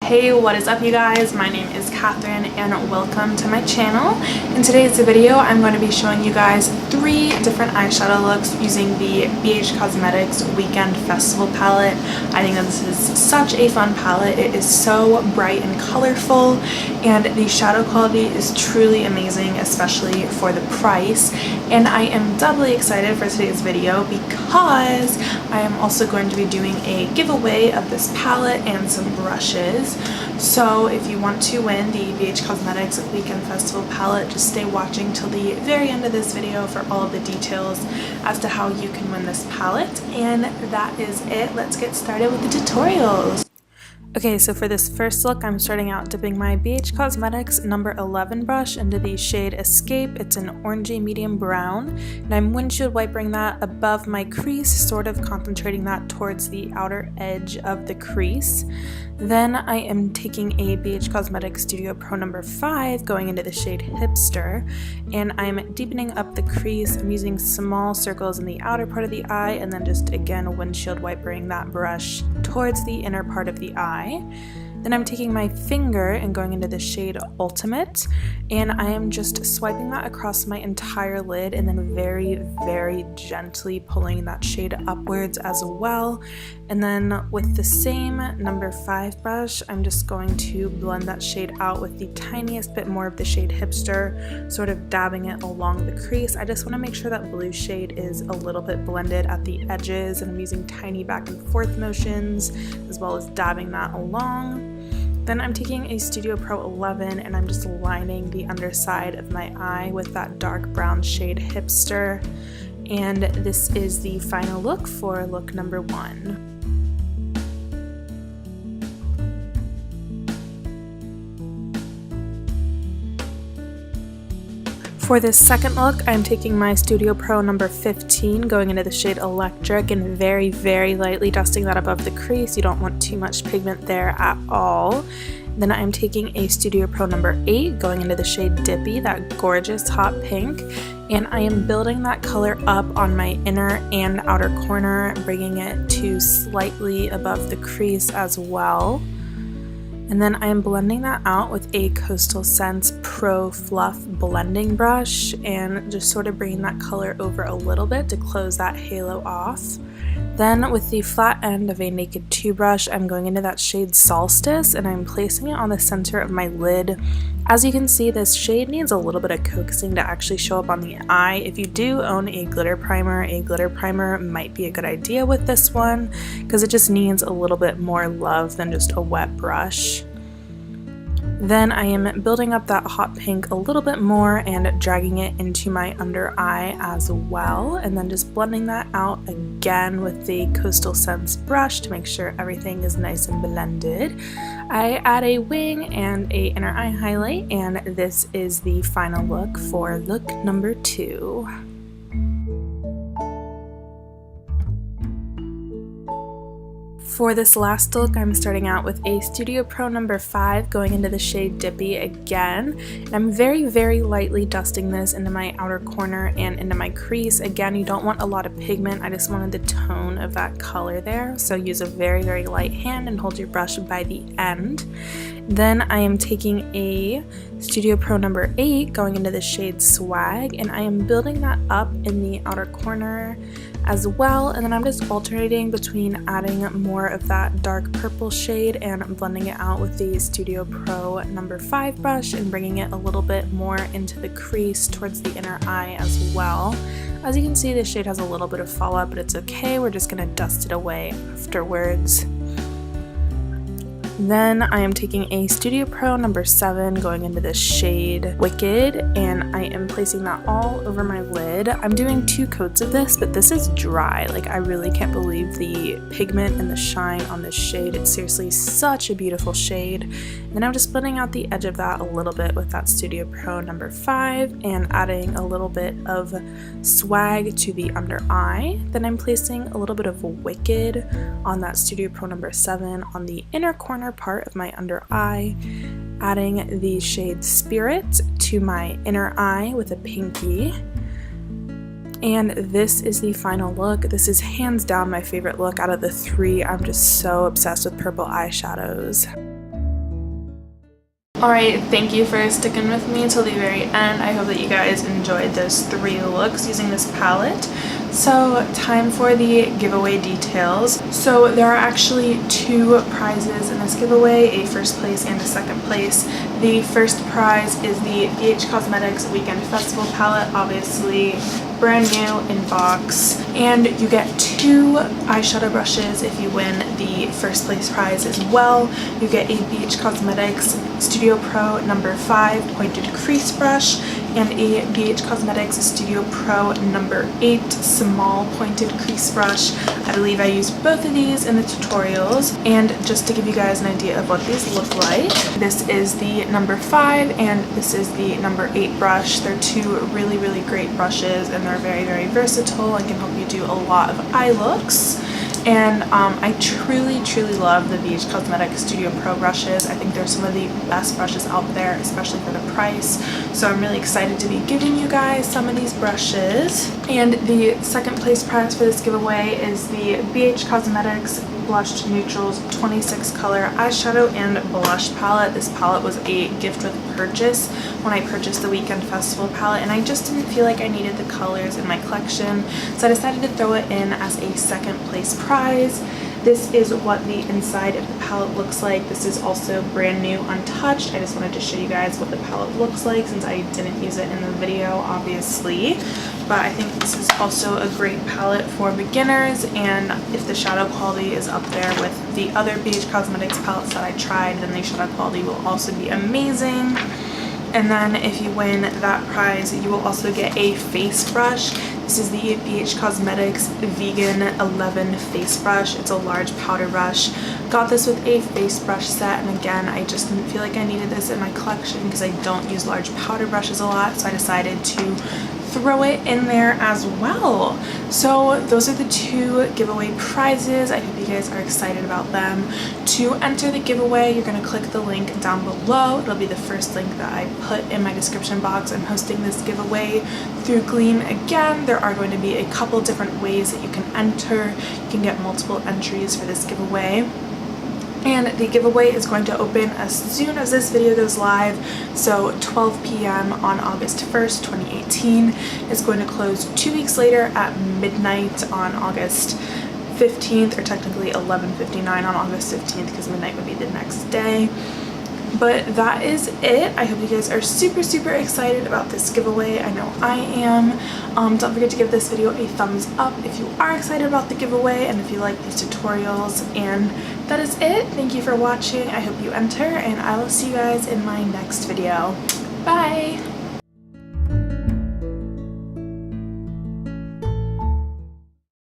Hey, what is up you guys? My name is Catherine and welcome to my channel. In today's video, I'm going to be showing you guys 3 different eyeshadow looks using the BH Cosmetics Weekend Festival palette. I think that this is such a fun palette. It is so bright and colorful and the shadow quality is truly amazing, especially for the price. And I am doubly excited for today's video because I am also going to be doing a giveaway of this palette and some brushes. So if you want to win the BH Cosmetics Weekend Festival palette, just stay watching till the very end of this video for all of the details as to how you can win this palette. And that is it. Let's get started with the tutorials. Okay, so for this first look, I'm starting out dipping my BH Cosmetics number 11 brush into the shade Escape. It's an orangey medium brown, and I'm windshield wiping that above my crease, sort of concentrating that towards the outer edge of the crease. Then I am taking a BH Cosmetics Studio Pro number 5, going into the shade Hipster, and I'm deepening up the crease. I'm using small circles in the outer part of the eye, and then just again windshield wiping that brush towards the inner part of the eye. Then I'm taking my finger and going into the shade Ultimate, and I am just swiping that across my entire lid and then very, very gently pulling that shade upwards as well. And then with the same number 5 brush, I'm just going to blend that shade out with the tiniest bit more of the shade Hipster, sort of dabbing it along the crease. I just want to make sure that blue shade is a little bit blended at the edges, and I'm using tiny back and forth motions as well as dabbing that along. Then I'm taking a Studio Pro 11 and I'm just lining the underside of my eye with that dark brown shade Hipster. And this is the final look for look number 1. For this second look, I'm taking my Studio Pro number 15, going into the shade Electric, and very, very lightly dusting that above the crease. You don't want too much pigment there at all. Then I'm taking a Studio Pro number 8, going into the shade Dippy, that gorgeous hot pink, and I am building that color up on my inner and outer corner, bringing it to slightly above the crease as well. And then I am blending that out with a Coastal Scents Pro Fluff blending brush and just sort of bringing that color over a little bit to close that halo off. Then with the flat end of a Naked 2 brush, I'm going into that shade Solstice and I'm placing it on the center of my lid. As you can see, this shade needs a little bit of coaxing to actually show up on the eye. If you do own a glitter primer might be a good idea with this one because it just needs a little bit more love than just a wet brush. Then I am building up that hot pink a little bit more and dragging it into my under eye as well, and then just blending that out again with the Coastal Scents brush to make sure everything is nice and blended. I add a wing and a inner eye highlight, and this is the final look for look number 2. For this last look, I'm starting out with a Studio Pro number 5, going into the shade Dippy again, and I'm very, very lightly dusting this into my outer corner and into my crease. Again, you don't want a lot of pigment, I just wanted the tone of that color there, so use a very, very light hand and hold your brush by the end. Then I am taking a Studio Pro number 8, going into the shade Swag, and I am building that up in the outer corner as well, and then I'm just alternating between adding more of that dark purple shade and blending it out with the Studio Pro number 5 brush and bringing it a little bit more into the crease towards the inner eye as well. As you can see, this shade has a little bit of fallout, but it's okay, we're just going to dust it away afterwards. Then I am taking a Studio Pro number 7, going into the shade Wicked, and I am placing that all over my lid. I'm doing 2 coats of this, but this is dry. Like, I really can't believe the pigment and the shine on this shade. It's seriously such a beautiful shade. And I'm just blending out the edge of that a little bit with that Studio Pro number 5 and adding a little bit of Swag to the under eye. Then I'm placing a little bit of Wicked on that Studio Pro number 7 on the inner corner part of my under eye, adding the shade Spirit to my inner eye with a pinky. And this is the final look. This is hands down my favorite look out of the 3. I'm just so obsessed with purple eyeshadows. Alright, thank you for sticking with me until the very end. I hope that you guys enjoyed those 3 looks using this palette. So time for the giveaway details. So there are actually 2 prizes in this giveaway, a first place and a second place. The first prize is the BH Cosmetics Weekend Festival palette, obviously brand new in box, and you get 2 eyeshadow brushes if you win the first place prize as well. You get a BH Cosmetics Studio Pro number 5 pointed crease brush and a BH Cosmetics Studio Pro number 8 small pointed crease brush. I believe I used both of these in the tutorials, and just to give you guys an idea of what these look like, this is the number 5 and this is the number 8 brush. They're 2 really great brushes, and they're very versatile and can help you do a lot of eye looks. And I truly love the BH Cosmetics Studio Pro brushes. I think they're some of the best brushes out there, especially for the price. So I'm really excited to be giving you guys some of these brushes. And the second place prize for this giveaway is the BH Cosmetics Blushed Neutrals 26 color eyeshadow and blush palette. This palette was a gift with purchase when I purchased the Weekend Festival palette, and I just didn't feel like I needed the colors in my collection, so I decided to throw it in as a second place prize. This is what the inside of the palette looks like. This is also brand new, untouched. I just wanted to show you guys what the palette looks like since I didn't use it in the video, obviously. But I think this is also a great palette for beginners, and if the shadow quality is up there with the other BH Cosmetics palettes that I tried, then the shadow quality will also be amazing. And then if you win that prize, you will also get a face brush. This is the BH Cosmetics Vegan 11 face brush. It's a large powder brush. Got this with a face brush set, and again, I just didn't feel like I needed this in my collection because I don't use large powder brushes a lot, so I decided to throw it in there as well. So those are the 2 giveaway prizes. I hope you guys are excited about them. To enter the giveaway, you're going to click the link down below. It'll be the first link that I put in my description box. I'm hosting this giveaway through Gleam again. There are going to be a couple different ways that you can enter. You can get multiple entries for this giveaway. And the giveaway is going to open as soon as this video goes live, so 12 p.m. on August 1st, 2018. It's going to close 2 weeks later at midnight on August 15th, or technically 11:59 on August 15th because midnight would be the next day. But that is it. I hope you guys are super excited about this giveaway. I know I am. Don't forget to give this video a thumbs up if you are excited about the giveaway and if you like these tutorials. And that is it. Thank you for watching. I hope you enter, and I will see you guys in my next video. Bye!